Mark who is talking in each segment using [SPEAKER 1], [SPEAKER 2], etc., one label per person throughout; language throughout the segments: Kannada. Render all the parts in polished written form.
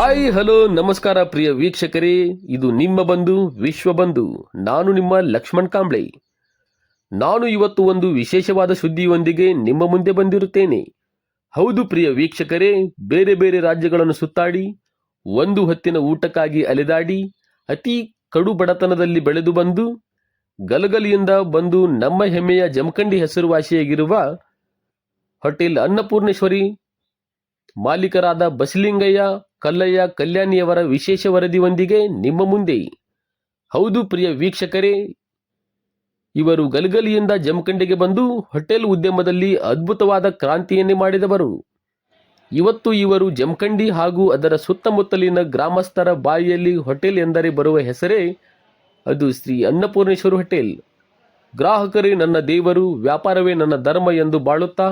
[SPEAKER 1] ಹಾಯ್ ಹಲೋ ನಮಸ್ಕಾರ ಪ್ರಿಯ ವೀಕ್ಷಕರೇ, ಇದು ನಿಮ್ಮ ಬಂಧು ವಿಶ್ವಬಂಧು. ನಾನು ನಿಮ್ಮ ಲಕ್ಷ್ಮಣ್ ಕಾಂಬ್ಳೆ. ನಾನು ಇವತ್ತು ಒಂದು ವಿಶೇಷವಾದ ಸುದ್ದಿಯೊಂದಿಗೆ ನಿಮ್ಮ ಮುಂದೆ ಬಂದಿರುತ್ತೇನೆ. ಹೌದು ಪ್ರಿಯ ವೀಕ್ಷಕರೇ, ಬೇರೆ ಬೇರೆ ರಾಜ್ಯಗಳನ್ನು ಸುತ್ತಾಡಿ ಒಂದು ಹೊತ್ತಿನ ಊಟಕ್ಕಾಗಿ ಅಲೆದಾಡಿ ಅತಿ ಕಡು ಬಡತನದಲ್ಲಿ ಬೆಳೆದು ಬಂದು ಗಲಗಲಿಯಿಂದ ಬಂದು ನಮ್ಮ ಹೆಮ್ಮೆಯ ಜಮಖಂಡಿ ಹೆಸರುವಾಸಿಯಾಗಿರುವ ಹೋಟೆಲ್ ಅನ್ನಪೂರ್ಣೇಶ್ವರಿ ಮಾಲೀಕರಾದ ಬಸಲಿಂಗಯ್ಯ ಕಲ್ಲಯ್ಯ ಕಲ್ಯಾಣಿಯವರ ವಿಶೇಷ ವರದಿಯೊಂದಿಗೆ ನಿಮ್ಮ ಮುಂದೆ. ಹೌದು ಪ್ರಿಯ ವೀಕ್ಷಕರೇ, ಇವರು ಗಲಗಲಿಯಿಂದ ಜಮಖಂಡಿಗೆ ಬಂದು ಹೋಟೆಲ್ ಉದ್ಯಮದಲ್ಲಿ ಅದ್ಭುತವಾದ ಕ್ರಾಂತಿಯನ್ನೇ ಮಾಡಿದವರು. ಇವತ್ತು ಇವರು ಜಮಖಂಡಿ ಹಾಗೂ ಅದರ ಸುತ್ತಮುತ್ತಲಿನ ಗ್ರಾಮಸ್ಥರ ಬಾಯಿಯಲ್ಲಿ ಹೋಟೆಲ್ ಎಂದರೆ ಬರುವ ಹೆಸರೇ ಅದು ಶ್ರೀ ಅನ್ನಪೂರ್ಣೇಶ್ವರಿ ಹೋಟೆಲ್. ಗ್ರಾಹಕರೇ ನನ್ನ ದೇವರು, ವ್ಯಾಪಾರವೇ ನನ್ನ ಧರ್ಮ ಎಂದು ಬಾಳುತ್ತಾ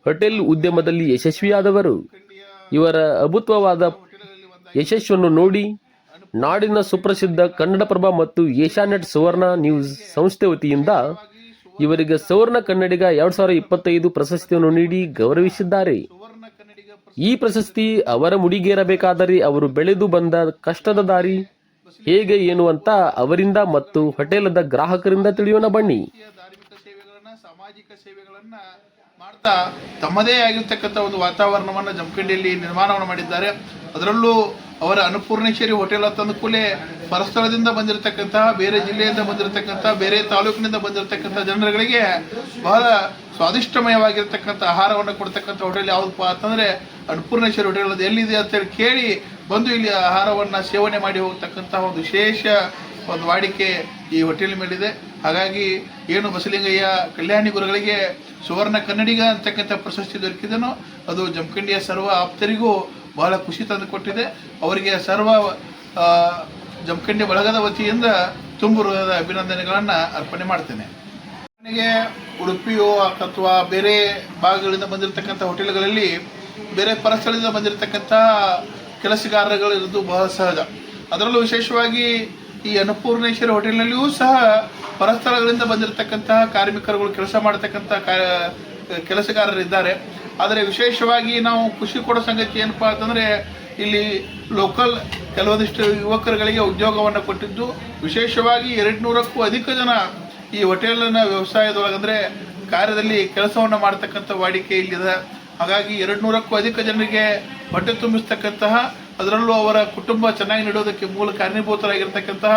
[SPEAKER 1] ಹೋಟೆಲ್ ಉದ್ಯಮದಲ್ಲಿ ಯಶಸ್ವಿಯಾದವರು. ಇವರ ಅದ್ಭುತವಾದ ಯಶಸ್ಸನ್ನು ನೋಡಿ ನಾಡಿನ ಸುಪ್ರಸಿದ್ಧ ಕನ್ನಡಪ್ರಭ ಮತ್ತು ಏಷ್ಯಾನೆಟ್ ಸುವರ್ಣ ನ್ಯೂಸ್ ಸಂಸ್ಥೆ ವತಿಯಿಂದ ಇವರಿಗೆ ಸುವರ್ಣ ಕನ್ನಡಿಗ 2025 ಪ್ರಶಸ್ತಿಯನ್ನು ನೀಡಿ ಗೌರವಿಸಿದ್ದಾರೆ. ಈ ಪ್ರಶಸ್ತಿ ಅವರ ಮುಡಿಗೇರಬೇಕಾದರೆ ಅವರು ಬೆಳೆದು ಬಂದ ಕಷ್ಟದ ದಾರಿ ಹೇಗೆ ಏನು ಅಂತ ಅವರಿಂದ ಮತ್ತು ಹೋಟೆಲದ ಗ್ರಾಹಕರಿಂದ ತಿಳಿಯೋಣ ಬನ್ನಿ.
[SPEAKER 2] ಸಾಮಾಜಿಕ ಸೇವೆಗಳನ್ನ ಮಾಡ್ತಾ ತಮ್ಮದೇ ಆಗಿರ್ತಕ್ಕಂಥ ಒಂದು ವಾತಾವರಣವನ್ನು ಜಮಖಂಡಿಯಲ್ಲಿ ನಿರ್ಮಾಣವನ್ನು ಮಾಡಿದ್ದಾರೆ. ಅದರಲ್ಲೂ ಅವರ ಅನ್ನಪೂರ್ಣೇಶ್ವರಿ ಹೋಟೆಲ್ ಅಂತಂದ ಕೂಡಲೇ ಪರಸ್ಥಳದಿಂದ ಬಂದಿರತಕ್ಕಂತಹ, ಬೇರೆ ಜಿಲ್ಲೆಯಿಂದ ಬಂದಿರತಕ್ಕಂಥ, ಬೇರೆ ತಾಲೂಕಿನಿಂದ ಬಂದಿರತಕ್ಕಂಥ ಜನರುಗಳಿಗೆ ಬಹಳ ಸ್ವಾದಿಷ್ಟಮಯವಾಗಿರ್ತಕ್ಕಂಥ ಆಹಾರವನ್ನು ಕೊಡ್ತಕ್ಕಂಥ ಹೋಟೆಲ್ ಯಾವುದಪ್ಪ ಅಂತಂದರೆ ಅನ್ನಪೂರ್ಣೇಶ್ವರಿ ಹೋಟೆಲ್. ಅದು ಎಲ್ಲಿದೆ ಅಂತೇಳಿ ಕೇಳಿ ಬಂದು ಇಲ್ಲಿ ಆಹಾರವನ್ನು ಸೇವನೆ ಮಾಡಿ ಹೋಗ್ತಕ್ಕಂಥ ಒಂದು ವಿಶೇಷ ಒಂದು ವಾಡಿಕೆ ಈ ಹೋಟೆಲ್ ಮೇಲಿದೆ. ಹಾಗಾಗಿ ಏನು ಬಸಲಿಂಗಯ್ಯ ಕಲ್ಯಾಣಿ ಗುರುಗಳಿಗೆ ಸುವರ್ಣ ಕನ್ನಡಿಗ ಅಂತಕ್ಕಂಥ ಪ್ರಶಸ್ತಿ ದೊರಕಿದನೋ ಅದು ಜಮಖಂಡಿಯ ಸರ್ವ ಆಪ್ತರಿಗೂ ಬಹಳ ಖುಷಿ ತಂದು ಕೊಟ್ಟಿದೆ. ಅವರಿಗೆ ಸರ್ವ ಜಮಖಂಡಿ ಬಳಗದ ವತಿಯಿಂದ ತುಂಬು ಹೃದಯದ ಅಭಿನಂದನೆಗಳನ್ನು ಅರ್ಪಣೆ ಮಾಡ್ತೇನೆ. ನನಗೆ ಉಡುಪಿಯೋ ಅಥವಾ ಬೇರೆ ಭಾಗಗಳಿಂದ ಬಂದಿರತಕ್ಕಂಥ ಹೋಟೆಲ್ಗಳಲ್ಲಿ ಬೇರೆ ಪರಸ್ಥಳದಿಂದ ಬಂದಿರತಕ್ಕಂಥ ಕೆಲಸಗಾರಗಳು ಇರೋದು ಬಹಳ ಸಹಜ. ಅದರಲ್ಲೂ ವಿಶೇಷವಾಗಿ ಈ ಅನ್ನಪೂರ್ಣೇಶ್ವರಿ ಹೋಟೆಲ್ನಲ್ಲಿಯೂ ಸಹ ಪರಸ್ಥಳಗಳಿಂದ ಬಂದಿರತಕ್ಕಂತಹ ಕಾರ್ಮಿಕರುಗಳು ಕೆಲಸ ಮಾಡತಕ್ಕಂಥ ಕೆಲಸಗಾರರಿದ್ದಾರೆ. ಆದರೆ ವಿಶೇಷವಾಗಿ ನಾವು ಖುಷಿ ಕೊಡೋ ಸಂಗತಿ ಏನಪ್ಪಾ ಅಂತಂದರೆ ಇಲ್ಲಿ ಲೋಕಲ್ ಕೆಲವೊಂದಿಷ್ಟು ಯುವಕರುಗಳಿಗೆ ಉದ್ಯೋಗವನ್ನು ಕೊಟ್ಟಿದ್ದು, ವಿಶೇಷವಾಗಿ 200ಕ್ಕೂ ಅಧಿಕ ಜನ ಈ ಹೋಟೆಲಿನ ವ್ಯವಸಾಯದೊಳಗಂದರೆ ಕಾರ್ಯದಲ್ಲಿ ಕೆಲಸವನ್ನು ಮಾಡತಕ್ಕಂಥ ವಾಡಿಕೆ ಇಲ್ಲಿದೆ. ಹಾಗಾಗಿ 200ಕ್ಕೂ ಅಧಿಕ ಜನರಿಗೆ ಹೊಟ್ಟೆ ತುಂಬಿಸ್ತಕ್ಕಂತಹ, ಅದರಲ್ಲೂ ಅವರ ಕುಟುಂಬ ಚೆನ್ನಾಗಿ ನಡೆಯೋದಕ್ಕೆ ಮೂಲ ಕಾರಣೀಭೂತರಾಗಿರ್ತಕ್ಕಂತಹ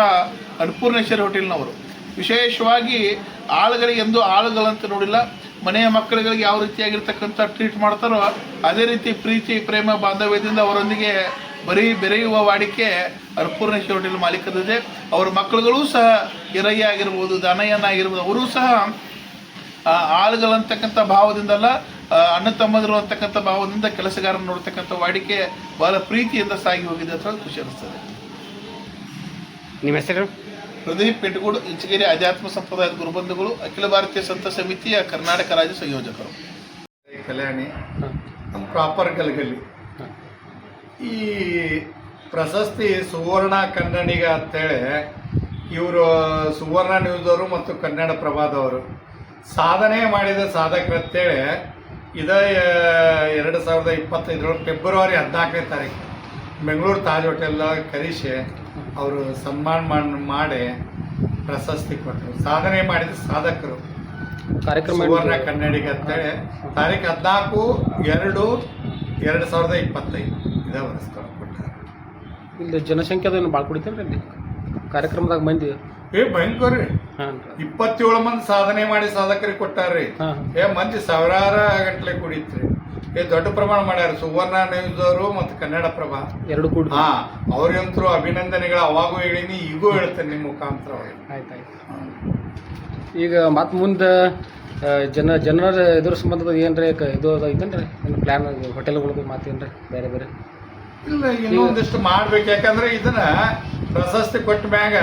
[SPEAKER 2] ಅನ್ನಪೂರ್ಣೇಶ್ವರಿ ಹೋಟೆಲ್ನವರು ವಿಶೇಷವಾಗಿ ಆಳುಗಳಿಗೆ ಎಂದು ಆಳುಗಳಂತ ನೋಡಿಲ್ಲ. ಮನೆಯ ಮಕ್ಕಳುಗಳಿಗೆ ಯಾವ ರೀತಿಯಾಗಿರ್ತಕ್ಕಂಥ ಟ್ರೀಟ್ ಮಾಡ್ತಾರೋ ಅದೇ ರೀತಿ ಪ್ರೀತಿ ಪ್ರೇಮ ಬಾಂಧವ್ಯದಿಂದ ಅವರೊಂದಿಗೆ ಬೆರೆಯುವ ವಾಡಿಕೆ ಅನ್ನಪೂರ್ಣೇಶ್ವರಿ ಹೋಟೆಲ್ ಮಾಲೀಕರಿದೆ. ಅವರ ಮಕ್ಕಳುಗಳೂ ಸಹ ಹಿರಯ್ಯ ಆಗಿರ್ಬೋದು, ದಾನಯ್ಯನ ಆಗಿರ್ಬೋದು, ಅವರೂ ಸಹ ಆಳುಗಳಂತಕ್ಕಂಥ ಭಾವದಿಂದಲ್ಲ, ಅಣ್ಣ ತಮ್ಮದರು ಅಂತಕ್ಕಂಥ ಭಾವದಿಂದ ಕೆಲಸಗಾರನ ನೋಡ್ತಕ್ಕಂಥ ವಾಡಿಕೆ ಬಹಳ ಪ್ರೀತಿಯಿಂದ ಸಾಗಿ ಹೋಗಿದೆ ಅಂತ ಖುಷಿ ಅನಿಸ್ತದೆ.
[SPEAKER 3] ನಿಮ್ಮ ಹೆಸರು?
[SPEAKER 2] ಪ್ರದೀಪ್ ಪೆಟ್ಗೂಡು, ಇಂಚಗೇರಿ ಆಧ್ಯಾತ್ಮ ಸಂಪ್ರದಾಯದ ಗುರುಬಂಧುಗಳು, ಅಖಿಲ ಭಾರತೀಯ ಸಂತ ಸಮಿತಿಯ ಕರ್ನಾಟಕ ರಾಜ್ಯ ಸಂಯೋಜಕರು.
[SPEAKER 4] ಕಲ್ಯಾಣಿ ನಮ್ಮ ಪ್ರಾಪರ್ ಗಲಗಲಿ. ಈ ಪ್ರಶಸ್ತಿ ಸುವರ್ಣ ಕನ್ನಡಿಗ ಅಂತೇಳಿ ಇವರು ಸುವರ್ಣ ನ್ಯೂಸ್ ಅವರು ಮತ್ತು ಕನ್ನಡ ಪ್ರಭಾದವರು ಸಾಧನೆ ಮಾಡಿದ ಸಾಧಕರಂತೇಳಿ ಇದೇ 2025 ಫೆಬ್ರವರಿ 14ನೇ ತಾರೀಕು ಬೆಂಗಳೂರು ತಾಜ್ ಹೋಟೆಲ್ದಾಗ ಕರೆಸಿ ಅವರು ಸನ್ಮಾನ ಮಾಡಿ ಪ್ರಶಸ್ತಿ ಕೊಟ್ಟರು. ಸಾಧನೆ ಮಾಡಿದ ಸಾಧಕರು
[SPEAKER 3] ಕಾರ್ಯಕ್ರಮ
[SPEAKER 4] ಸುವರ್ಣ ಕನ್ನಡಿಗ ಅಂತೇಳಿ ತಾರೀಕು 14/2/2025 ಇದೇ ವರ್ಷ ಕೊಟ್ಟಾರೆ.
[SPEAKER 3] ಇಲ್ಲಿ ಜನಸಂಖ್ಯೆದ ಭಾಳ ಕುಡಿತೇನೆ ಅಲ್ಲಿ ಕಾರ್ಯಕ್ರಮದಾಗ ಮಂದಿ
[SPEAKER 4] ಭಯಂಕರ ರೀ. 27 ಮಂದಿ ಸಾಧನೆ ಮಾಡಿ ಸಾಧಕರಿಗೆ ಕೊಟ್ಟಾರ್ರಿ. ಮಂದಿ ಸಾವಿರಾರು ಗಂಟ್ಲೆ ಕುಡಿತ್ರಿ. ದೊಡ್ಡ ಪ್ರಮಾಣ ಮಾಡ್ಯಾರ ಸುವರ್ಣ ನ್ಯೂಸ್ ಅವರು ಮತ್ತು ಕನ್ನಡ ಪ್ರಭಾ
[SPEAKER 3] ಎರಡು ಕೂಡ.
[SPEAKER 4] ಅವ್ರಿಗಂತರೂ ಅಭಿನಂದನೆಗಳು ಅವಾಗೂ ಹೇಳಿನಿ, ಈಗೂ ಹೇಳ್ತೇನೆ ನಿಮ್ಮ ಮುಖಾಂತರ.
[SPEAKER 3] ಆಯ್ತಾಯ್ತು. ಈಗ ಮತ್ತೆ ಮುಂದೆ ಜನರ ಎದುರು ಸಂಬಂಧದ ಏನ್ರಿ ಇದು ಐತೇನ್ರಿ ಪ್ಲ್ಯಾನ್ ಹೋಟೆಲ್ಗಳದ್ದು ಮಾತೇನ್ರಿ ಬೇರೆ ಬೇರೆ?
[SPEAKER 4] ಇಲ್ಲ, ಇನ್ನೂ ಒಂದಿಷ್ಟು ಮಾಡ್ಬೇಕು. ಯಾಕಂದ್ರೆ ಇದನ್ನ ಪ್ರಶಸ್ತಿ ಕೊಟ್ಟ ಮ್ಯಾಗ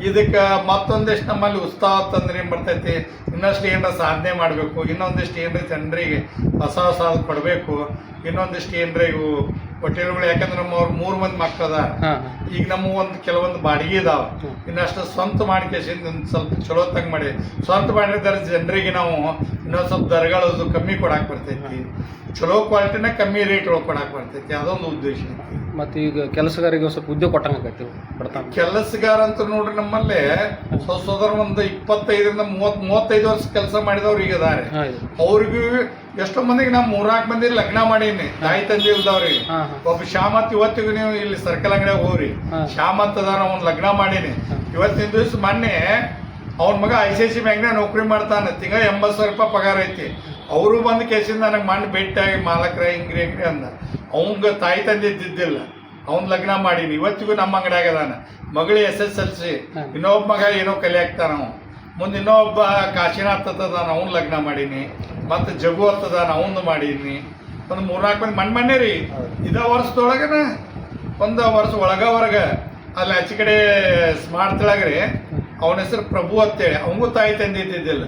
[SPEAKER 4] ಇದಕ್ಕೆ ಮತ್ತೊಂದಿಷ್ಟು ನಮ್ಮಲ್ಲಿ ಉತ್ಸಾಹ ತಂದ್ರೆ ಏನ್ ಬರ್ತೈತಿ, ಇನ್ನಷ್ಟು ಏನಾರ ಸಾಧನೆ ಮಾಡಬೇಕು, ಇನ್ನೊಂದಿಷ್ಟು ಏನ್ರಿ ಜನರಿಗೆ ಹೊಸ ಹೊಸ ಕೊಡಬೇಕು, ಇನ್ನೊಂದಿಷ್ಟು ಏನ್ರಿ ಇವು ಹೋಟೆಲ್ಗಳು. ಯಾಕಂದ್ರೆ ನಮ್ಮ ಅವ್ರು 3 ಮಂದಿ ಮಕ್ಕಳದ, ಈಗ ನಮ್ಮ ಕೆಲವೊಂದು ಬಾಡಿಗೆ ಇದಾವ, ಇನ್ನಷ್ಟು ಸ್ವಂತ ಮಾಡ್ಕೇಸಿಂದ ಒಂದು ಸ್ವಲ್ಪ ಚಲೋತ್ತಾಗ ಮಾಡಿ ಸ್ವಂತ ಮಾಡಿದ್ರೆ ಜನರಿಗೆ ನಾವು ಇನ್ನೊಂದು ಸ್ವಲ್ಪ ದರಗಳು ಕಮ್ಮಿ ಕೊಡಾಕ್ ಬರ್ತೈತಿ, ಚಲೋ ಕ್ವಾಲಿಟಿನ ಕಮ್ಮಿ ರೇಟ್ ಒಳಗೆ ಕೊಡಾಕ್ ಬರ್ತೈತಿ. ಅದೊಂದು ಉದ್ದೇಶ ಐತಿ.
[SPEAKER 3] ಮತ್ತು ಈಗ ಕೆಲಸಗಾರಿಗೆ ಸ್ವಲ್ಪ ಉದ್ಯೋಗ ಕೊಟ್ಟಂಗೆ ಆಕೈತಿ ಕೊಡ್ತಾನೆ.
[SPEAKER 4] ಕೆಲಸಗಾರ ಅಂತ ನೋಡ್ರಿ ನಮ್ಮಲ್ಲಿ ಸೋದರ ಒಂದು 25ರಿಂದ 35 ವರ್ಷ ಕೆಲಸ ಮಾಡಿದವ್ರು ಈಗ ಅದಾರೆ. ಅವ್ರಿಗೂ ಎಷ್ಟೋ ಮಂದಿಗೆ ನಾ 3-4 ಮಂದಿ ಲಗ್ನ ಮಾಡೀನಿ, ತಾಯಿ ತಂದೆ ಇಲ್ದವ್ರಿಗೆ. ಒಬ್ಬ ಶ್ಯಾಮತ್ ಇವತ್ತಿಗೂ ನೀವು ಇಲ್ಲಿ ಸರ್ಕಲ್ ಅಂಗಡಿಯಾಗ ಹೋಗ್ರಿ, ಶ್ಯಾಮತ್ ಅದಾನ, ಅವ್ನು ಲಗ್ನ ಮಾಡೀನಿ. ಇವತ್ತಿನ ದಿವಸ ಮೊನ್ನೆ ಅವ್ನ ಮಗ ICICI ಬ್ಯಾಂಕ್ನಾಗ ನೌಕರಿ ಮಾಡ್ತಾನೆ, ತಿಂಗಳ 80,000 ರೂಪಾಯಿ ಪಗಾರ ಐತಿ. ಅವರು ಬಂದು ಕೇಸಿಂದ ನನಗೆ ಮಣ್ಣು ಭೇಟಿಯಾಗಿ ಮಾಲಕ್ರ ಹಿಂಗ್ರಿ ಅಂದ. ಅವಂಗ ತಾಯಿ ತಂದೆ ಇದ್ದಿದ್ದಿಲ್ಲ, ಅವ್ನ ಲಗ್ನ ಮಾಡೀನಿ. ಇವತ್ತಿಗೂ ನಮ್ಮ ಅಂಗಡಿಯಾಗ ಅದಾನ. ಮಗಳು SSLC, ಇನ್ನೊಬ್ಬ ಮಗ ಏನೋ ಕಲಿಯಾಕ್ತಾನ. ನಾವು ಮುಂದೆ ಇನ್ನೊಬ್ಬ ಕಾಶಿನಾಥ್ ಅದಾನ, ಅವ್ನ ಲಗ್ನ ಮಾಡೀನಿ. ಮತ್ತು ಜಗು ಅದಾನ, ಅವನು ಮಾಡೀನಿ. ಒಂದು 3-4 ಮಂದಿ ಮಣ್ಣೆ ರೀ. ಇದ ವರ್ಷದೊಳಗನ ಒಂದು ವರ್ಷ ಒಳಗ ಅಲ್ಲಿ ಆಚೆ ಕಡೆ ಸ್ಮಾರ್ಟ್ ತೆಳಗ್ರಿ ಅವನ ಹೆಸರು ಪ್ರಭು ಅಂತೇಳಿ. ಅವಂಗೂ ತಾಯಿ ತಂದೆ ಇದ್ದಿದ್ದಿಲ್ಲ.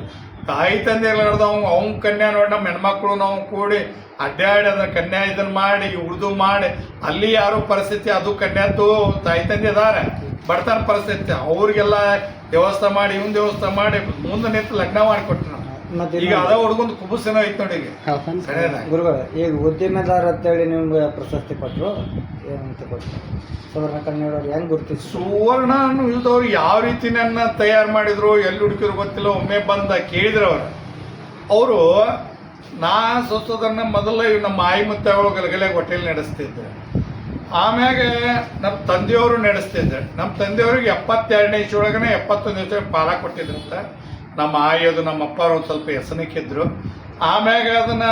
[SPEAKER 4] ತಾಯಿ ತಂದೆ ಇರ್ಲಾರ್ದ ಅವ್ನ ಕನ್ಯಾ ನೋಡಿ ನಮ್ಮ ಹೆಣ್ಮಕ್ಳು ನಾವು ಕೂಡಿ ಅಡ್ಡಾಡಿ ಅದ್ರ ಕನ್ಯಾ ಇದನ್ನ ಮಾಡಿ ಉಳಿದು ಮಾಡಿ ಅಲ್ಲಿ ಯಾರೋ ಪರಿಸ್ಥಿತಿ ಅದು ಕನ್ಯಾದ್ದು ತಾಯಿ ತಂದೆ ಅದಾರ ಬಡತನ ಪರಿಸ್ಥಿತಿ ಅವ್ರಿಗೆಲ್ಲ ವ್ಯವಸ್ಥೆ ಮಾಡಿ ಇವನ್ ವ್ಯವಸ್ಥೆ ಮಾಡಿ ಮುಂದೆ ನಿಂತು ಲಗ್ನ ಮಾಡಿಕೊಟ್ರು. ಈಗ ಅದ ಹುಡುಗೊಂದು ಕುಬುಸೇನೋ ಐತ್ ನೋಡಿ. ಈಗ
[SPEAKER 5] ಗುರುಗಳು ಈಗ ಉದ್ಯಮೆದಾರ ಅಂತೇಳಿ ನಿಮ್ಗೆ ಪ್ರಶಸ್ತಿ ಕೊಟ್ಟರು, ಏನಂತ ಕೊಟ್ಟರು? ಸುವರ್ಣ ಕನ್ನಡವ್ರು ಹೆಂಗ್ ಗುರುತಿಸಿ?
[SPEAKER 4] ಸುವರ್ಣ ಇಲ್ದವ್ರು ಯಾವ ರೀತಿ ನನ್ನ ತಯಾರು ಮಾಡಿದ್ರು, ಎಲ್ಲಿ ಹುಡುಕಿದ್ರು ಗೊತ್ತಿಲ್ಲ. ಒಮ್ಮೆ ಬಂದ ಕೇಳಿದ್ರು ಅವರು ನಾ ಸೋದರನ ಮೊದಲ ನಮ್ಮ ಆಯಿ ಮತ್ತೆ ಅವಳು ಗಲಗಲೆ ಹೋಟೆಲ್ ನಡೆಸ್ತಿದ್ದೆ. ಆಮ್ಯಾಗ ನಮ್ಮ ತಂದೆಯವರು ನಡೆಸ್ತಿದ್ದೆ. ನಮ್ಮ ತಂದೆಯವ್ರಿಗೆ 72ನೇ ಇಸ್ವಿಯೊಳಗನೆ 71 ದಿವಸ ಪಾಲ ಕೊಟ್ಟಿದ್ರಂತ. ನಮ್ಮ ಆಯೋದು ನಮ್ಮ ಅಪ್ಪಾರು ಒಂದು ಸ್ವಲ್ಪ ಹೆಸನಿಕ್ಕಿದ್ರು. ಆಮ್ಯಾಗ ಅದನ್ನ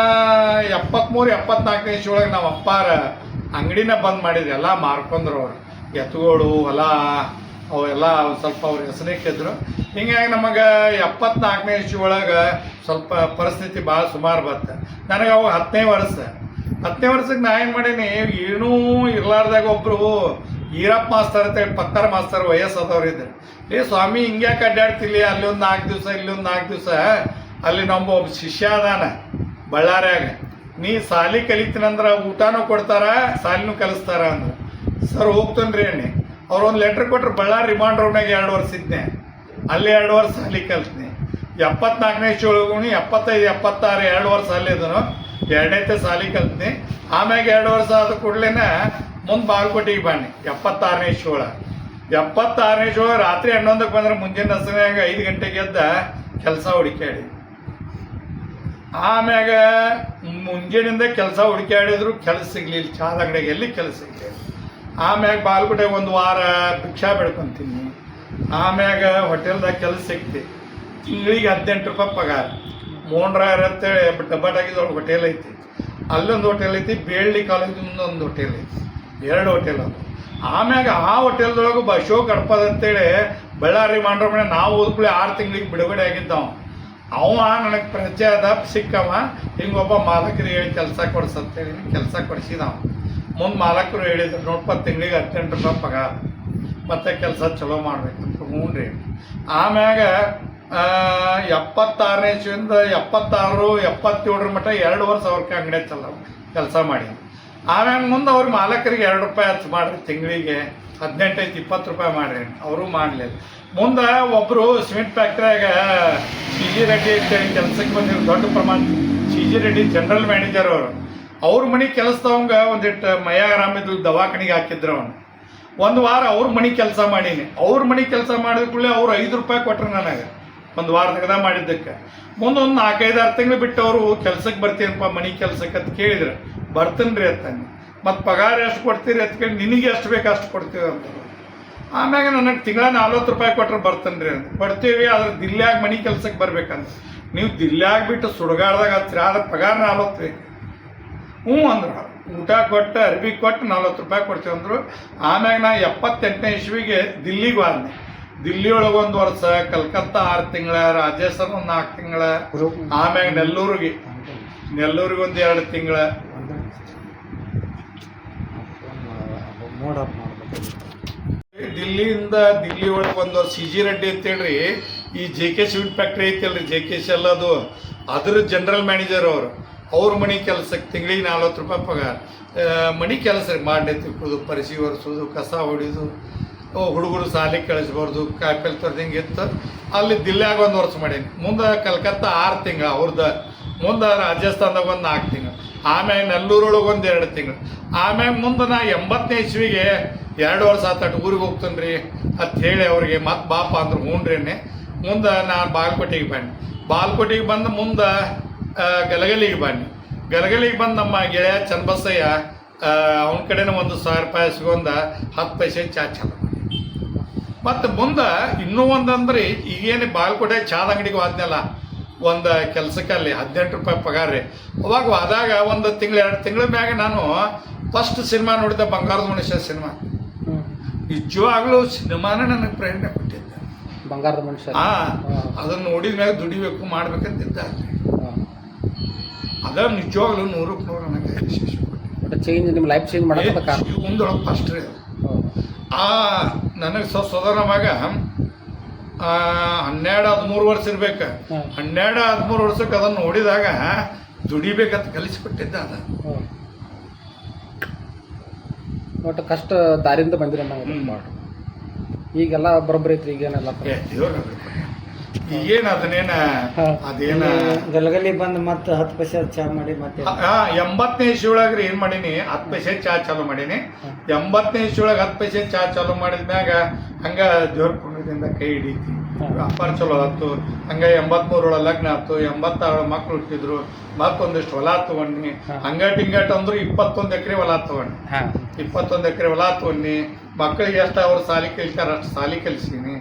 [SPEAKER 4] 73-74ನೇ ಇಸ್ವಿಯೊಳಗೆ ನಮ್ಮ ಅಪ್ಪಾರ ಅಂಗಡಿನ ಬಂದ್ ಮಾಡಿದ್ರು. ಎಲ್ಲ ಮಾರ್ಕೊಂಡ್ರು ಅವ್ರು, ಎತ್ತುಗಳು ಹೊಲ ಅವೆಲ್ಲ ಒಂದು ಸ್ವಲ್ಪ ಅವ್ರ ಹೆಸನಿಕ್ಕಿದ್ರು. ಹಿಂಗಾಗಿ ನಮಗೆ 74ನೇ ಇಸ್ವಿಯೊಳಗೆ ಸ್ವಲ್ಪ ಪರಿಸ್ಥಿತಿ ಭಾಳ ಸುಮಾರು ಬರುತ್ತೆ. ನನಗೆ ಅವಾಗ 10ನೇ ವರ್ಷಕ್ಕೆ ನಾ ಏನು ಮಾಡೀನಿ, ಏನೂ ಇರ್ಲಾರ್ದಾಗ ಒಬ್ಬರು ಈರಪ್ಪ ಮಾಸ್ತರ್ ಅಂತೇಳಿ ಪತ್ತಾರ ಮಾಸ್ತರ್ ವಯಸ್ಸಾದವ್ರು ಇದ್ರು. ಸ್ವಾಮಿ ಹಿಂಗ್ಯಾಕೆ ಅಡ್ಡಾಡ್ತಿಲ್ಲಿ, ಅಲ್ಲಿ ಒಂದು 4 ದಿವಸ ಇಲ್ಲಿ ಒಂದು 4 ದಿವಸ, ಅಲ್ಲಿ ನಮ್ಮ ಒಬ್ಬ ಶಿಷ್ಯ ಅದಾನ ಬಳ್ಳಾರ್ಯಾಗ, ನೀ ಸಾಲಿ ಕಲಿತೀನಂದ್ರೆ ಊಟನೂ ಕೊಡ್ತಾರ ಸಾಲಿನೂ ಕಲಿಸ್ತಾರ ಅಂದ್ರೆ. ಸರ್ ಹೋಗ್ತೇನ್ರಿ ಅನ್ನಿ. ಅವ್ರು ಒಂದು ಲೆಟ್ರ್ ಕೊಟ್ರು. ಬಳ್ಳಾರಿ ರಿಮಾಂಡ್ ರೂಮ್ನಾಗ 2 ವರ್ಷ ಇದ್ನೆ, ಅಲ್ಲಿ 2 ವರ್ಷ ಸಾಲಿ ಕಲ್ತೀನಿ. 74ನೇ ಇಸ್ವಿಯೊಳಗೂ 75, 76 2 ವರ್ಷ ಅಲ್ಲಿ ಇದನು 2ನೇ ಸಾಲಿ ಕಲ್ತೀನಿ. ಆಮ್ಯಾಗ 2 ವರ್ಷ ಆದ ಕೂಡಲೇನ ಮುಂದೆ ಬಾಗಲಕೋಟೆಗೆ ಬನ್ನಿ 76ನೇ ಇಸ್ವಿಯೊಳಗೆ. 76ನೇ ಇಸ್ವಿಯೊಳಗೆ ರಾತ್ರಿ 11ಕ್ಕೆ ಬಂದ್ರೆ ಮುಂಜಾನೆ ಹಸನಾಗ 5 ಗಂಟೆಗೆ ಎದ್ದ ಕೆಲಸ ಹುಡುಕ್ಯಾಡಿ. ಆಮ್ಯಾಗ ಮುಂಜಾನಿಂದ ಕೆಲಸ ಹುಡುಕ್ಯಾಡಿದ್ರು ಕೆಲಸ ಸಿಗ್ಲಿಲ್ಲ. ಚಾದ ಅಂಗಡಿಗೆ ಎಲ್ಲಿ ಕೆಲಸ ಸಿಗ್ಲಿಲ್ಲ. ಆಮ್ಯಾಗ ಬಾಗಲಕೋಟೆಗೆ 1 ವಾರ ಭಿಕ್ಷಾ ಬೆಳ್ಕೊಂತೀನಿ. ಆಮ್ಯಾಗ ಹೋಟೆಲ್ದಾಗ ಕೆಲಸ ಸಿಗ್ತಿ. ತಿಂಗಳಿಗೆ 18 ರೂಪಾಯಿ ಪಗಾರ. ಮೋನ್ರಾಯರ್ ಅಂತೇಳಿ ಡಬ್ಬಾಟಾಗಿದ್ದೊಳಗೆ ಹೋಟೆಲ್ ಐತಿ, ಅಲ್ಲೊಂದು ಹೋಟೆಲ್ ಐತಿ. ಬೇಳ್ಳಿ ಕಾಲೇಜ್ ಮುಂದೆ ಒಂದು ಹೋಟೆಲ್ ಐತಿ, 2 ಹೋಟೆಲ್ ಅದು. ಆಮ್ಯಾಗ ಆ ಹೋಟೆಲ್ದೊಳಗೆ ಅಶೋಕ್ ಗಣಪದ ಅಂತೇಳಿ ಬಳ್ಳಾರಿ ಮಾಡ್ರಮನೆ ನಾವು ಓದ್ಕೊಳ್ಳಿ 6 ತಿಂಗಳಿಗೆ ಬಿಡುಗಡೆ ಆಗಿದ್ದಾವ. ಅವ ನನಗೆ ಪರಿಚಯ ಅದ, ಸಿಕ್ಕವ. ಹಿಂಗೊಬ್ಬ ಮಾಲಕರು ಹೇಳಿ ಕೆಲಸ ಕೊಡ್ಸಂತೇಳಿ ಕೆಲಸ ಕೊಡಿಸಿದವ. ಮುಂದೆ ಮಾಲಕರು ಹೇಳಿದ್ರು, ನೋಡ್ಪ ತಿಂಗಳಿಗೆ 18 ರೂಪಾಯಿ ಪಗಾರ, ಮತ್ತೆ ಕೆಲಸ ಚಲೋ ಮಾಡ್ಬೇಕಂತ. ಹ್ಞೂ ರೀ. ಆಮ್ಯಾಗ 76ನೇ ಇಸ್ವಿಯಿಂದ 76, 77 ಮಟ್ಟ 2 ವರ್ಷ ಅವ್ರಿಗೆ ಅಂಗಡಿ ಚಲೋ ಕೆಲಸ ಮಾಡಿ. ಆಮ್ಯಾಗ ಮುಂದೆ ಅವ್ರ ಮಾಲಕರಿಗೆ 2 ರೂಪಾಯಿ ಹೆಚ್ಚು ಮಾಡ್ರಿ, ತಿಂಗಳಿಗೆ 18 20 ರೂಪಾಯಿ ಮಾಡ್ರಿ. ಅವರು ಮಾಡಲಿಲ್ಲ. ಮುಂದೆ ಒಬ್ಬರು ಸಿಮೆಂಟ್ ಫ್ಯಾಕ್ಟ್ರಿಯಾಗ CG ರೆಡ್ಡಿ ಅಂತೇಳಿ ಕೆಲಸಕ್ಕೆ ಬಂದಿದ್ರು, ದೊಡ್ಡ ಪ್ರಮಾಣ. CG ರೆಡ್ಡಿ ಜನರಲ್ ಮ್ಯಾನೇಜರ್ ಅವರು. ಅವ್ರ ಮನೆ ಕೆಲಸದವಂಗ ಒಂದಿಟ್ಟು ಮಯ ಆರಾಮಿದ್ರು, ದವಾಖಾನಿಗೆ ಹಾಕಿದ್ರು ಅವನು. 1 ವಾರ ಅವ್ರ ಮನೆ ಕೆಲಸ ಮಾಡೀನಿ. ಅವ್ರ ಮನೆ ಕೆಲಸ ಮಾಡಿದ ಕೂಡಲೇ ಅವ್ರು 5 ರೂಪಾಯಿ ಕೊಟ್ರು ನನಗೆ 1 ವಾರ ತೆಗೆದ ಮಾಡಿದ್ದಕ್ಕೆ. ಮುಂದೊಂದು 4-5-6 ತಿಂಗಳು ಬಿಟ್ಟು ಅವರು ಕೆಲ್ಸಕ್ಕೆ ಬರ್ತೀನಪ್ಪ ಮನೆ ಕೆಲ್ಸಕ್ಕೆ ಅಂತ ಕೇಳಿದ್ರು. ಬರ್ತೀನಿ ರೀ ಅಂತಾನೆ. ಮತ್ತು ಪಗಾರ ಎಷ್ಟು ಕೊಡ್ತೀರಿ ಅಂತ ಕೇಳಿ, ನಿನಗೆ ಎಷ್ಟು ಬೇಕು ಅಷ್ಟು ಕೊಡ್ತೀವಿ ಅಂತ. ಆಮ್ಯಾಗ ನನಗೆ ತಿಂಗಳ 40 ರೂಪಾಯಿ ಕೊಟ್ಟರೆ ಬರ್ತೀನಿ ರೀ ಅಂತ. ಕೊಡ್ತೀವಿ, ಆದ್ರೆ ದಿಲ್ಲ್ಯಾಗ ಮನೆ ಕೆಲ್ಸಕ್ಕೆ ಬರ್ಬೇಕಂತ. ನೀವು ದಿಲ್ಲ್ಯಾಗ ಬಿಟ್ಟು ಸುಡುಗಾಡ್ದಾಗ ಹತ್ತಿರ, ಆದ್ರೆ ಪಗಾರ 40 ಬೇಕು. ಹ್ಞೂ ಅಂದ್ರು. ಊಟ ಕೊಟ್ಟು ಅರ್ಬಿ ಕೊಟ್ಟು 40 ರೂಪಾಯಿ ಕೊಡ್ತೀವಿ ಅಂದರು. ಆಮ್ಯಾಗ ನಾ 78ನೇ ಇಸ್ವಿಗೆ ದಿಲ್ಲಿಗೆ ಹೋದ್ನೆ. ದಿಲ್ಲಿ ಒಳಗೆ 1 ವರ್ಷ, ಕಲ್ಕತ್ತಾ 6 ತಿಂಗಳ, ರಾಜಸ್ಥಾನ 1 4 ತಿಂಗಳ, ಆಮ್ಯಾಗ ನೆಲ್ಲೂರಿಗೆ 1 2 ತಿಂಗಳ. ದಿಲ್ಲಿಯಿಂದ ದಿಲ್ಲಿ ಒಳಗೆ 1 ವರ್ಷ CG ರೆಡ್ಡಿ ಅಂತೇಳ್ರಿ, ಈ JK ಸಿಮೆಂಟ್ ಫ್ಯಾಕ್ಟ್ರಿ ಐತಲ್ರಿ, JK ಶೆಲ್ ಅದು, ಅದ್ರ ಜನರಲ್ ಮ್ಯಾನೇಜರ್ ಅವರು. ಅವ್ರ ಮನೆ ಕೆಲಸಕ್ಕೆ ತಿಂಗಳಿಗೆ 40 ರೂಪಾಯಿ ಪಗಾರ. ಮನೆ ಕೆಲಸ ರೀ, ಮಾಡಿ ತಿಕ್ಕೋದು, ಪರಿಸಿ ಒರೆಸೋದು, ಕಸ ಹೊಡಿಯೋದು, ಹುಡುಗರು ಸಾಲಿಗೆ ಕಳಿಸ್ಬಾರ್ದು, ಕಾಯಿಪಲ್ಲೆ ತರ್ದು ಹಿಂಗೆ ಇತ್ತು. ಅಲ್ಲಿ ದಿಲ್ಲ್ಯಾಗ 1 ವರ್ಷ ಮಾಡೀನಿ. ಮುಂದೆ ಕಲ್ಕತ್ತಾ 6 ತಿಂಗಳ ಅವ್ರದ್ದು ಮುಂದೆ ರಾಜಸ್ಥಾನದಾಗ ಒಂದು 4 ತಿಂಗಳು, ಆಮ್ಯಾಗ ನೆಲ್ಲೂರೊಳಗೆ ಒಂದು 2 ತಿಂಗಳು, ಆಮ್ಯಾಗ ಮುಂದೆ ನಾ 80ನೇ ಇಸ್ವಿಗೆ 2 ವರ್ಷ ಆತಾಟ ಊರಿಗೆ ಹೋಗ್ತೀನಿ ರೀ ಅಂತ ಹೇಳಿ ಅವ್ರಿಗೆ ಮತ್ತೆ ಬಾಪ ಅಂದ್ರೆ ಹ್ಞೂನ್ರಿ. ಮುಂದೆ ನಾನು ಬಾಗಲಕೋಟೆಗೆ ಬಾಗಲಕೋಟೆಗೆ ಬಂದು ಮುಂದೆ ಗಲಗಲಿಗೆ ಗಲಗಲಿಗೆ ಬಂದು ನಮ್ಮ ಗೆಳೆಯ ಚನ್ನಬಸಯ್ಯ ಅವನ ಕಡೆನೇ 1,000 ರೂಪಾಯಿ ಸಿಗೊಂದ 10 ಪೈಸೆ ಚಾ ಚಾಲು ಮಾಡಿ. ಮತ್ತು ಮುಂದೆ ಇನ್ನೂ ಒಂದಂದ್ರೆ ಈಗೇನು ಬಾಗಲಕೋಟೆ ಚಾದ ಅಂಗಡಿಗೆ ಹೋದ್ನಲ್ಲ ಒಂದು ಕೆಲಸಕ್ಕಲ್ಲಿ 18 ರೂಪಾಯಿ ಪಗಾರ ರೀ. ಅವಾಗ ಹೋದಾಗ 1 ತಿಂಗಳು 2 ತಿಂಗಳ ಮ್ಯಾಗ ನಾನು ಫಸ್ಟ್ ಸಿನಿಮಾ ನೋಡಿದ್ದೆ ಬಂಗಾರದ ಮನುಷ್ಯ ಸಿನಿಮಾ. ನಿಜವಾಗ್ಲೂ ಸಿನಿಮಾನ ನನಗೆ ಪ್ರೇರಣೆ ಕೊಟ್ಟಿದ್ದೆ.
[SPEAKER 3] ಬಂಗಾರದ ಮನುಷ್ಯ
[SPEAKER 4] ಅದನ್ನು ನೋಡಿದ ಮ್ಯಾಗ ದುಡಿಬೇಕು ಮಾಡ್ಬೇಕಂತಿದ್ದ. ಅದ ನಿಜವಾಗ್ಲೂ 100ಕ್ಕೆ 100 ನನಗೆ ವಿಶೇಷ ಕೊಟ್ಟಿದ್ದೆ.
[SPEAKER 3] ಚೇಂಜ್ ನಿಮ್ಮ ಲೈಫ್ ಚೇಂಜ್ ಮಾಡೋಕೆ
[SPEAKER 4] ಮುಂದೊಳಗೆ ಫಸ್ಟ್ ರೀ ನನಗೆ ಸೋದರ ಮಗ 12-13 ವರ್ಷ ಇರ್ಬೇಕು. 12-13 ವರ್ಷಕ್ಕೆ ಅದನ್ನು ನೋಡಿದಾಗ ದುಡಿಬೇಕಂತ ಕಲಿಸಿಕೊಟ್ಟಿದ್ದ. ಅದ
[SPEAKER 3] ಒಟ್ಟು ಕಷ್ಟ ದಾರಿಯಿಂದ ಬಂದಿರ ನಾವು. ಈಗೆಲ್ಲ ಬರೋಬ್ಬರಿ ಐತ್ರಿ. ಈಗೇನೆಲ್ಲ
[SPEAKER 4] ಈಗೇನು ಅದನ್ನೇನ ಅದೇನ
[SPEAKER 5] ಗಲಗಲಿ ಬಂದು ಮತ್ತೆ 10 ಪೈಸೆ ಚಾ ಮಾಡಿ ಮತ್ತೆ
[SPEAKER 4] 80ನೇ ಇಸ್ವಿ ಒಳಗೆ ಏನು ಮಾಡೀನಿ 10 ಪೈಸೆ ಚಾ ಚಾಲು ಮಾಡೀನಿ. 80ನೇ ಇಸ್ವಿ ಒಳಗೆ 10 ಪೈಸೆ ಚಾ ಚಾಲು ಮಾಡಿದ್ಮ್ಯಾಗ ಹಂಗ ದೇವ್ರ ಪುಣ್ಯದಿಂದ ಕೈ ಹಿಡೀತಿ, ವ್ಯಾಪಾರ ಚಲೋ ಆಯ್ತು. ಹಂಗ 83 ಲಗ್ನ ಆಯ್ತು, 86 ಮಕ್ಳು ಹುಟ್ಟಿದ್ರು, ಮತ್ತೊಂದಿಷ್ಟು ಹೊಲ ತಗೊಂಡ್ನಿ. ಹಂಗಟ್ ಅಂದ್ರೆ 21 ಎಕರೆ ಹೊಲ ತಗೊಂಡು 21 ಎಕರೆ ಹೊಲ ತಗೊಂಡ್ನಿ. ಮಕ್ಕಳಿಗೆ ಎಷ್ಟು ಅವ್ರು ಸಾಲಿ ಕಲಿತಾರ ಅಷ್ಟು ಸಾಲಿ ಕಲಿಸೀನಿ.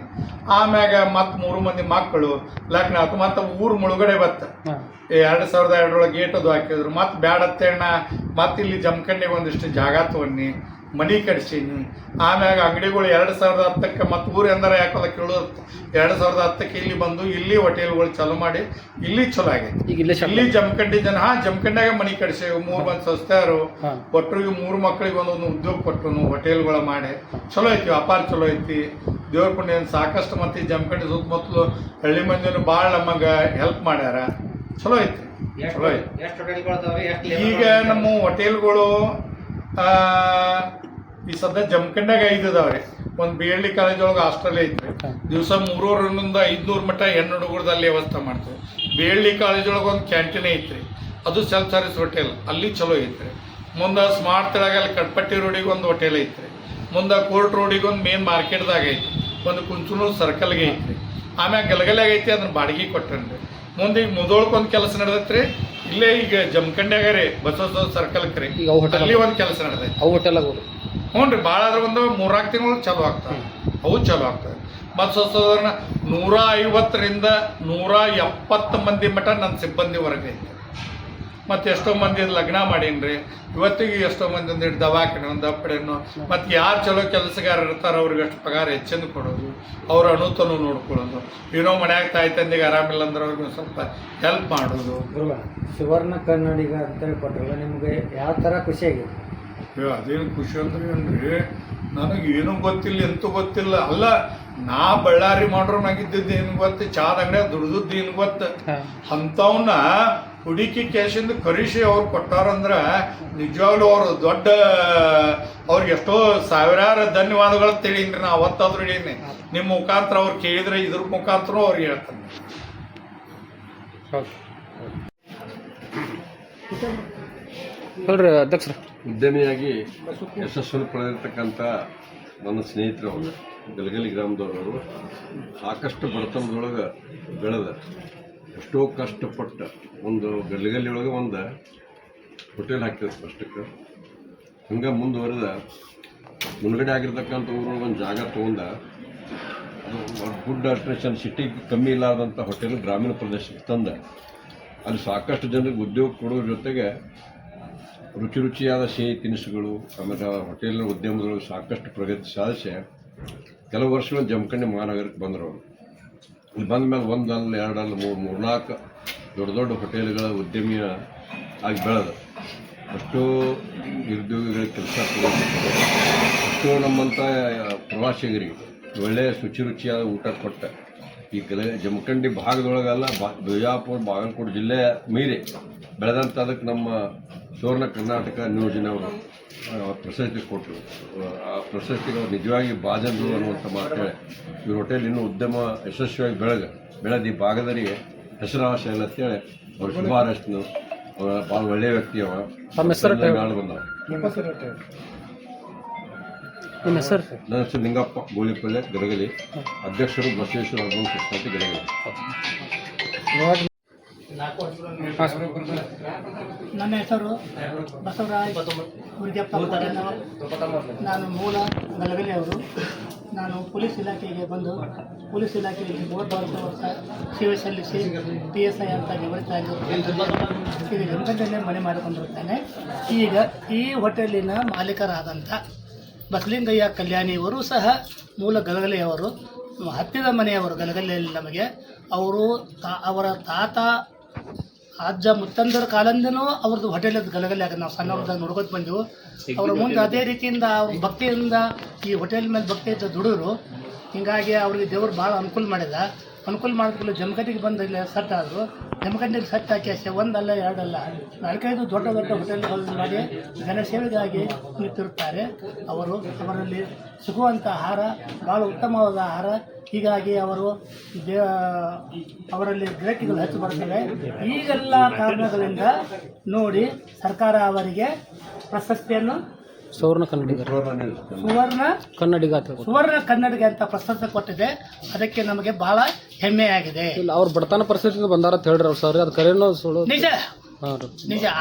[SPEAKER 4] ಆಮ್ಯಾಗ ಮತ್ತೆ 3 ಮಂದಿ ಮಕ್ಕಳು ಲಗ್ನ ಆಯ್ತು. ಮತ್ತು ಊರು ಮುಳುಗಡೆ ಬತ್ತ 2002 ಗೇಟ್ ಅದು ಹಾಕಿದ್ರು. ಮತ್ತು ಬ್ಯಾಡತ್ತೇಣ ಮತ್ತೆ ಇಲ್ಲಿ ಜಮಖಂಡಿಗೆ ಒಂದಿಷ್ಟು ಜಾಗ ತಗೊಂಡ್ನಿ, ಮನಿ ಕಟ್ಸೀನಿ. ಆಮ್ಯಾಗ ಅಂಗಡಿಗಳು 2010ಕ್ಕೆ ಮತ್ತು ಊರು ಎಂದರೆ ಯಾಕಲ್ಲ ಕೇಳೋದು 2010ಕ್ಕೆ ಇಲ್ಲಿ ಬಂದು ಇಲ್ಲಿ ಹೋಟೆಲ್ಗಳು ಚಾಲೂ ಮಾಡಿ ಇಲ್ಲಿ ಚಲೋ ಆಗೈತಿ. ಇಲ್ಲಿ ಜಮಖಂಡಿ ಜನ ಜಮಖಂಡಿಯಾಗ ಮನಿ ಕಟ್ಸೇವು. 3 ಮಂದಿ ಸಂಸ್ಥೆಯವರು ಒಟ್ಟರಿಗೆ 3 ಮಕ್ಕಳಿಗೆ ಒಂದೊಂದು ಉದ್ಯೋಗ ಕೊಟ್ಟರು, ಹೋಟೆಲ್ಗಳು ಮಾಡಿ ಚಲೋ ಐತಿ. ವ್ಯಾಪಾರ ಚಲೋ ಐತಿ ದೇವ್ರ ಪುಣ್ಯ ಸಾಕಷ್ಟು. ಮತ್ತು ಈ ಜಮಖಂಡಿ ಸುತ್ತಮುತ್ತಲು ಹಳ್ಳಿ ಮಂದಿನೂ ಭಾಳ ನಮಗೆ ಹೆಲ್ಪ್ ಮಾಡ್ಯಾರ. ಚಲೋ ಐತಿ, ಚಲೋ ಐತಿ. ಈಗ ನಮ್ಮ ಹೋಟೆಲ್ಗಳು ಈ ಸದ್ಯ ಜಮಖಂಡಿಯಾಗ 5 ಅದಾವ್ರಿ. ಒಂದು BLD ಕಾಲೇಜ್ ಒಳಗೆ ಹಾಸ್ಟೆಲ್ ಐತ್ರಿ. ದಿವಸ 300ರಿಂದ 500 ಮಟ್ಟ ಹೆಣ್ಣು ಹುಡುಗರದಲ್ಲಿ ವ್ಯವಸ್ಥೆ ಮಾಡ್ತೀವಿ. BLD ಕಾಲೇಜ್ ಒಳಗೆ ಒಂದು ಕ್ಯಾಂಟೀನ್ ಐತ್ರಿ, ಅದು ಸೆಲ್ಫ್ ಸರ್ವಿಸ್ ಹೋಟೆಲ್, ಅಲ್ಲಿ ಚಲೋ ಐತ್ರಿ. ಮುಂದೆ ಸ್ಮಾರ್ಟ್ ತೆಳಗೆ ಅಲ್ಲಿ ಕಟ್ಪಟ್ಟಿ ರೋಡಿಗೆ ಒಂದು ಹೋಟೆಲ್ ಐತ್ರಿ. ಮುಂದೆ ಕೋರ್ಟ್ ರೋಡಿಗೆ ಒಂದು ಮೇನ್ ಮಾರ್ಕೆಟ್ದಾಗ ಐತಿ. ಒಂದು ಕುಂಚನೂರು ಸರ್ಕಲ್ಗೆ ಐತ್ರಿ. ಆಮ್ಯಾಗ ಗಲಗಲ್ಯಾಗ ಐತಿ, ಅದನ್ನ ಬಾಡಿಗೆ ಕೊಟ್ಟನ್ರಿ. ಮುಂದೆ ಈಗ ಮುದೋಳ್ಕೊಂದು ಕೆಲಸ ನಡೆದೈತ್ರಿ. ಇಲ್ಲೇ ಈಗ ಜಮಖಂಡಿಯಾಗ ರೀ ಬಸವ ಸರ್ಕಲ್ಕ್ಕೆ ರೀ ಅಲ್ಲಿ ಒಂದು ಕೆಲಸ ನಡೆದೈತಿ.
[SPEAKER 3] ಅವು ಹೋಟೆಲಾಗ
[SPEAKER 4] ಹ್ಞೂ ರೀ. ಭಾಳ ಆದ್ರೆ ಒಂದು 3-4 ತಿಂಗಳು ಚಾಲು ಆಗ್ತವೆ, ಅವು ಚಾಲು ಆಗ್ತವೆ. ಮತ್ತು ಸಾಧಾರಣ 150ರಿಂದ 170 ಮಂದಿ ಮಟ್ಟ ನನ್ನ ಸಿಬ್ಬಂದಿ ಹೊರಗೆ ಐತೆ. ಮತ್ತು ಎಷ್ಟೋ ಮಂದಿ ಲಗ್ನ ಮಾಡೀನಿ. ಇವತ್ತಿಗೆ ಎಷ್ಟೋ ಮಂದಿ ಒಂದಿಟ್ಟು ದವಾಖಾನೆ ಒಂದು ಅಪ್ಪಡೇನು. ಮತ್ತು ಯಾರು ಚಲೋ ಕೆಲಸಗಾರ ಇರ್ತಾರೆ ಅವ್ರಿಗೆ ಅಷ್ಟು ಪಗಾರ ಹೆಚ್ಚಿನ ಕೊಡೋದು, ಅವ್ರ ಅನುತನು ನೋಡ್ಕೊಳ್ಳೋದು. ಏನೋ ಮನ್ಯಾಗ ತಾಯಿ ತಂದೆಗೆ ಆರಾಮಿಲ್ಲ ಅಂದ್ರೆ ಅವ್ರಿಗೆ ಸ್ವಲ್ಪ ಹೆಲ್ಪ್ ಮಾಡೋದು.
[SPEAKER 5] ಸುವರ್ಣ ಕನ್ನಡಿಗ ಅಂತೇಳಿ ಕೊಟ್ಟರಲ್ಲ, ನಿಮಗೆ ಯಾವ ಥರ ಖುಷಿಯಾಗಿದೆ?
[SPEAKER 4] ಅದೇನು ಖುಷಿ ಅಂದ್ರೆ ಏನ್ರಿ, ನನಗೆ ಏನೂ ಗೊತ್ತಿಲ್ಲ, ಎಂತೂ ಗೊತ್ತಿಲ್ಲ. ಅಲ್ಲ, ನಾ ಬಳ್ಳಾರಿ ಮಾಡೋನಾಗಿದ್ದಿದ್ದು ಏನು ಗೊತ್ತು, ಚಾದ ಅಂಗಡಿಯಾಗ ದುಡ್ದದ್ದು ಏನು ಗೊತ್ತು. ಅಂಥವನ್ನ ಹುಡುಕಿ ಕ್ಯಾಶಿಂದ ಕರಿಸಿ ಅವ್ರು ಕೊಟ್ಟಾರಂದ್ರೆ ನಿಜವಾಗ್ಲೂ ಅವರು ದೊಡ್ಡ, ಅವ್ರಿಗೆ ಎಷ್ಟೋ ಸಾವಿರಾರು ಧನ್ಯವಾದಗಳು ತಿಳಿನ್ರಿ. ನಾ ಅವತ್ತಾದ್ರೂ ಹೇಳೀನಿ, ನಿಮ್ಮ ಮುಖಾಂತರ ಅವ್ರು ಕೇಳಿದ್ರೆ ಇದ್ರ ಮುಖಾಂತರ ಅವ್ರಿಗೆ ಹೇಳ್ತಾನೆ.
[SPEAKER 3] ಹೇಳ್ರಿ ಅಧ್ಯಕ್ಷರು.
[SPEAKER 1] ಉದ್ಯಮಿಯಾಗಿ ಯಶಸ್ಸನ್ನು ಪಡೆದಿರ್ತಕ್ಕಂಥ ನನ್ನ ಸ್ನೇಹಿತರು ಗಲಗಲಿ ಗ್ರಾಮದವರು ಸಾಕಷ್ಟು ಬಡತನದೊಳಗೆ ಬೆಳೆದ ಎಷ್ಟೋ ಕಷ್ಟಪಟ್ಟ ಒಂದು ಗಲಗಲಿ ಒಳಗೆ ಒಂದು ಹೋಟೆಲ್ ಹಾಕಿದ್ರು ಫಸ್ಟಕ್ಕೆ. ಹಂಗೆ ಮುಂದುವರೆದ ಮುಳುಗಡೆ ಆಗಿರ್ತಕ್ಕಂಥ ಊರೊಳಗೆ ಒಂದು ಜಾಗ ತೊಗೊಂಡ, ಅದು ಗುಡ್ ಅಟ್ರಾಕ್ಷನ್ ಸಿಟಿಗೆ ಕಮ್ಮಿ ಇಲ್ಲದಂಥ ಹೋಟೆಲ್ ಗ್ರಾಮೀಣ ಪ್ರದೇಶಕ್ಕೆ ತಂದ ಅಲ್ಲಿ ಸಾಕಷ್ಟು ಜನರಿಗೆ ಉದ್ಯೋಗ ಕೊಡೋದ್ರ ಜೊತೆಗೆ ರುಚಿಯಾದ ಸಿಹಿ ತಿನಿಸುಗಳು, ಆಮೇಲೆ ಹೋಟೆಲಿನ ಉದ್ಯಮಗಳು ಸಾಕಷ್ಟು ಪ್ರಗತಿ ಸಾಧಿಸಿ ಕೆಲವು ವರ್ಷಗಳು ಜಮಖಂಡಿ ಮಹಾನಗರಕ್ಕೆ ಬಂದರು. ಅವರು ಇಲ್ಲಿ ಬಂದ ಮೇಲೆ 1 ಅಲ್ಲ 2 ಅಲ್ಲ 3-4 ದೊಡ್ಡ ಹೋಟೆಲ್ಗಳ ಉದ್ಯಮಿಯ ಆಗಿ ಬೆಳೆದ ಎಷ್ಟೋ ನಿರುದ್ಯೋಗಿಗಳಿಗೆ ಕೆಲಸ ಕೊಡೋದು, ಎಷ್ಟೋ ನಮ್ಮಂಥ ಪ್ರವಾಸಿಗರಿಗೆ ಒಳ್ಳೆಯ ರುಚಿಯಾದ ಊಟ ಕೊಟ್ಟ ಈ ಜಮಖಂಡಿ ಭಾಗದೊಳಗೆಲ್ಲ ಬಿಜಾಪುರ ಬಾಗಲಕೋಟೆ ಜಿಲ್ಲೆ ಮೀರಿ ಬೆಳೆದಂಥ ಅದಕ್ಕೆ ನಮ್ಮ ಸುವರ್ಣ ಕರ್ನಾಟಕ ನಿಯೋಜನೆ ಅವರು ಪ್ರಶಸ್ತಿ ಕೊಟ್ಟರು. ಆ ಪ್ರಶಸ್ತಿಗೆ ಅವ್ರು ನಿಜವಾಗಿ ಬಾಜಂದ್ರು ಅನ್ನುವಂಥ ಮಾತೇಳಿ ಇವ್ರ ಹೋಟೆಲ್ ಇನ್ನೂ ಉದ್ಯಮ ಯಶಸ್ವಿಯಾಗಿ ಬೆಳೆದು ಈ ಭಾಗದವರಿಗೆ ಹೆಸರುವಾಸಿ ಇಲ್ಲ ಅಂತೇಳಿ
[SPEAKER 6] ಅವ್ರ ಶುಭಾರಸ್ನು ಅವ ಭಾಳ ಒಳ್ಳೆಯ ವ್ಯಕ್ತಿ ಅವ.
[SPEAKER 3] ತಮ್ಮ ಹೆಸರು
[SPEAKER 6] ಮ್ಯಾಲೆ ಬಂದವ.
[SPEAKER 5] ನಿಮ್ಮ ಹೆಸರು ಹೇಳ್ರಿ.
[SPEAKER 3] ನಿಮ್ಮ ಹೆಸರು
[SPEAKER 6] ನನ್ನ ಹೆಸರು ನಿಂಗಪ್ಪ ಗೋಳಿಪಲ್ಲೆ ಗದಗಲಿ, ಅಧ್ಯಕ್ಷರು ಬಸವೇಶ್ವರ ಅರ್ಬನ್ ಸೊಸೈಟಿ ಗದಗಲಿ.
[SPEAKER 7] ನನ್ನ ಹೆಸರು ಬಸವರಾಜ್ ಹುರ್ಗೆಪ್ಪ ಪಟೇಲ್ನವರು. ನಾನು ಮೂಲ ಗಲಗಲಿಯವರು. ನಾನು ಪೊಲೀಸ್ ಇಲಾಖೆಗೆ ಬಂದು ಪೊಲೀಸ್ ಇಲಾಖೆಯಲ್ಲಿ 32 ವರ್ಷ ಸೇವೆ ಸಲ್ಲಿಸಿ PSI ಅಂತ ನಿವೃತ್ತ ಆಗಿರುತ್ತೇನೆ. ಈಗ ಗಂಗದಲ್ಲೇ ಮನೆ ಮಾಡಿಕೊಂಡಿರುತ್ತೇನೆ. ಈಗ ಈ ಹೋಟೆಲಿನ ಮಾಲೀಕರಾದಂಥ ಬಸಲಿಂಗಯ್ಯ ಕಲ್ಯಾಣಿಯವರು ಸಹ ಮೂಲ ಗಲಗಲಿಯವರು, ಹತ್ತಿದ ಮನೆಯವರು ಗಲಗಲಿಯಲ್ಲಿ ನಮಗೆ. ಅವರು ಅವರ ತಾತ ಅಜ್ಜ ಮುತ್ತಂದರ ಕಾಲದಿಂದನೂ ಅವ್ರದ್ದು ಹೋಟೆಲ್ ಗಲಗಲಿ ಆಗ ನಾವು ಸಣ್ಣವ್ರದಾಗ ನೋಡ್ಕೊತ ಬಂದೆವು. ಅವ್ರ ಮುಂದೆ ಅದೇ ರೀತಿಯಿಂದ ಅವ್ರ ಭಕ್ತಿಯಿಂದ ಈ ಹೋಟೆಲ್ ಮೇಲೆ ಭಕ್ತಿಯಿಂದ ದುಡಿದ್ರು. ಹೀಗಾಗಿ ಅವ್ರಿಗೆ ದೇವರು ಭಾಳ ಅನುಕೂಲ ಮಾಡಿದ. ಅನುಕೂಲ ಮಾಡಿದ್ಮೇಲೆ ಜಮಖಂಡಿಗೆ ಬಂದು ಇಲ್ಲಿ ಸೆಟ್ ಆದರು. ಜಮಖಂಡಿಗೆ ಸೆಟ್ ಹಾಕಿ ಅಷ್ಟೇ ಒಂದಲ್ಲ ಎರಡಲ್ಲ 4-5 ದೊಡ್ಡ ದೊಡ್ಡ ಹೋಟೆಲ್ಗಳು ಮಾಡಿ ಜನಸೇವೆಗಾಗಿ ನಿಂತಿರುತ್ತಾರೆ. ಅವರಲ್ಲಿ ಸಿಗುವಂಥ ಆಹಾರ ಭಾಳ ಉತ್ತಮವಾದ ಆಹಾರ. ಹೀಗಾಗಿ ಅವರಲ್ಲಿ ಗಿರಾಕಿಗಳು ಹೆಚ್ಚು ಬರ್ತವೆ. ಈಗೆಲ್ಲ ಕಾರಣಗಳಿಂದ ನೋಡಿ ಸರ್ಕಾರ ಅವರಿಗೆ ಪ್ರಶಸ್ತಿಯನ್ನು
[SPEAKER 3] ಸುವರ್ಣ ಕನ್ನಡಿಗ
[SPEAKER 7] ಅಂತ ಪ್ರಶಸ್ತಿ ಕೊಟ್ಟಿದೆ. ಅದಕ್ಕೆ ನಮಗೆ ಬಹಳ ಹೆಮ್ಮೆಯಾಗಿದೆ.
[SPEAKER 3] ಇಲ್ಲ ಅವ್ರು ಬಡತನ ಪರಿಸ್ಥಿತಿಯಿಂದ ಬಂದಾರ ಅಂತ ಹೇಳ್ರಿ ಅವ್ರು ಸರ್, ಅದು ಕರೆನೋ ಸುಳ್ಳು?
[SPEAKER 7] ನಿಜ.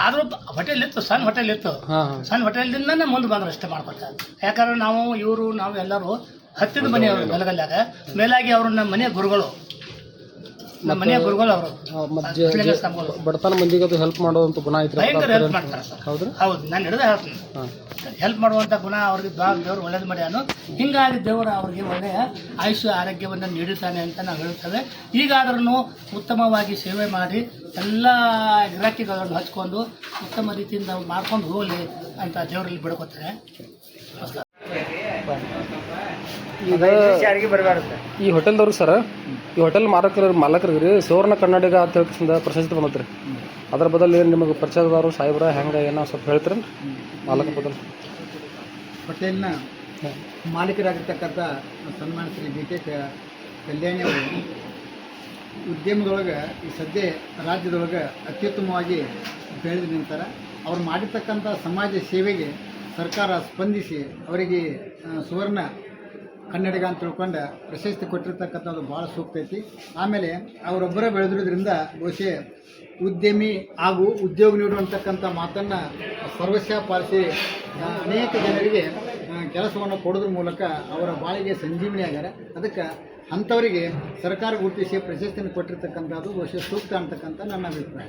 [SPEAKER 7] ಆದರೂ ಹೋಟೆಲ್ ಇತ್ತು, ಸಣ್ಣ ಹೋಟೆಲ್ ಇತ್ತು. ಸಣ್ಣ ಹೋಟೆಲ್ದಿಂದನೇ ಮುಂದೆ ಬಂದ್ರೆ ಅಷ್ಟೇ ಮಾಡ್ಕೊತಾರೆ. ಯಾಕಂದ್ರೆ ನಾವು ಎಲ್ಲರೂ ಹತ್ತಿದ ಮನೆಯವರು ಗಲಗಲ್ಯಾಗ. ಮೇಲಾಗಿ ಅವರು ನಮ್ಮ ಮನೆಯ ಗುರುಗಳು, ಅವರು
[SPEAKER 3] ಬಡತನ ಮಂದಿಗೆ ಅದು ಹೆಲ್ಪ್ ಮಾಡೋದಂತ ಗುಣ ಐತ್ರಿ.
[SPEAKER 7] ಭಯಂಕರ ಹೆಲ್ಪ್ ಮಾಡ್ತಾರೆ ಸರ್. ಹೌದು, ನಾನು ಹಿಡಿದ ಹೇಳ್ತೀನಿ. ಹೆಲ್ಪ್ ಮಾಡುವಂಥ ಗುಣ ಅವ್ರಿಗೆ ದೇವರು ಒಳ್ಳೇದು ಮಾಡ್ಯಾನು. ಹೀಗಾಗಿ ದೇವರು ಅವ್ರಿಗೆ ಒಳ್ಳೆಯ ಆಯುಷ್ಯ ಆರೋಗ್ಯವನ್ನು ನೀಡುತ್ತಾನೆ ಅಂತ ನಾವು ಹೇಳುತ್ತೇವೆ. ಈಗಾದ್ರೂ ಉತ್ತಮವಾಗಿ ಸೇವೆ ಮಾಡಿ ಎಲ್ಲ ಗಿರಾಕಿಗಳನ್ನು ಹಚ್ಕೊಂಡು ಉತ್ತಮ ರೀತಿಯಿಂದ ಮಾಡ್ಕೊಂಡು ಹೋಗಲಿ ಅಂತ ದೇವರಲ್ಲಿ ಬಿಡ್ಕೊತಾರೆ.
[SPEAKER 3] ಈಗ ಈ ಹೋಟೆಲ್ದವ್ರಿಗೆ ಸರ್, ಈ ಹೋಟೆಲ್ ಮಾಲಕರಿಗೆ ಸುವರ್ಣ ಕನ್ನಡಿಗ ಅಂತ ಹೇಳಿ ಪ್ರಶಸ್ತಿ ಬಂದತ್ರಿ. ಅದ್ರ ಬದಲು ಏನು ನಿಮಗೆ ಪರಿಚಯದವರು ಸಾಹೇಬ್ರ ಹೆಂಗೆ ಏನೋ ಸ್ವಲ್ಪ ಹೇಳ್ತೀರಿ ಮಾಲಕ ಬದಲು?
[SPEAKER 5] ಹೋಟೆಲ್ನ ಮಾಲೀಕರಾಗಿರ್ತಕ್ಕಂಥ ಸನ್ಮಾನ ಶ್ರೀ BK ಕಲ್ಯಾಣಿ ಅವರು ಉದ್ಯಮದೊಳಗೆ ಈ ಸದ್ಯ ರಾಜ್ಯದೊಳಗೆ ಅತ್ಯುತ್ತಮವಾಗಿ ಬೆಳೆದು ನಿಂತಾರೆ. ಅವ್ರು ಮಾಡಿರ್ತಕ್ಕಂಥ ಸಮಾಜ ಸೇವೆಗೆ ಸರ್ಕಾರ ಸ್ಪಂದಿಸಿ ಅವರಿಗೆ ಸುವರ್ಣ ಕನ್ನಡಿಗ ಅಂತ ತಿಳ್ಕೊಂಡು ಪ್ರಶಸ್ತಿ ಕೊಟ್ಟಿರ್ತಕ್ಕಂಥದ್ದು ಭಾಳ ಸೂಕ್ತ ಐತಿ. ಆಮೇಲೆ ಅವರೊಬ್ಬರೇ ಬೆಳೆದಿರೋದ್ರಿಂದ ಬಹುಶಃ ಉದ್ಯಮಿ ಹಾಗೂ ಉದ್ಯೋಗ ನೀಡುವಂತಕ್ಕಂಥ ಮಾತನ್ನು ಸರ್ವಸ್ವ ಪಾಲಿಸಿ ಅನೇಕ ಜನರಿಗೆ ಕೆಲಸವನ್ನು ಕೊಡೋದ್ರ ಮೂಲಕ ಅವರ ಬಾಳಿಗೆ ಸಂಜೀವನಿ ಆಗ್ಯಾರ. ಅದಕ್ಕೆ ಅಂಥವರಿಗೆ ಸರ್ಕಾರ ಗುರುತಿಸಿ ಪ್ರಶಸ್ತಿಯನ್ನು ಕೊಟ್ಟಿರ್ತಕ್ಕಂಥದ್ದು ಬಹುಶಃ ಸೂಕ್ತ ಅಂತಕ್ಕಂಥ ನನ್ನ ಅಭಿಪ್ರಾಯ.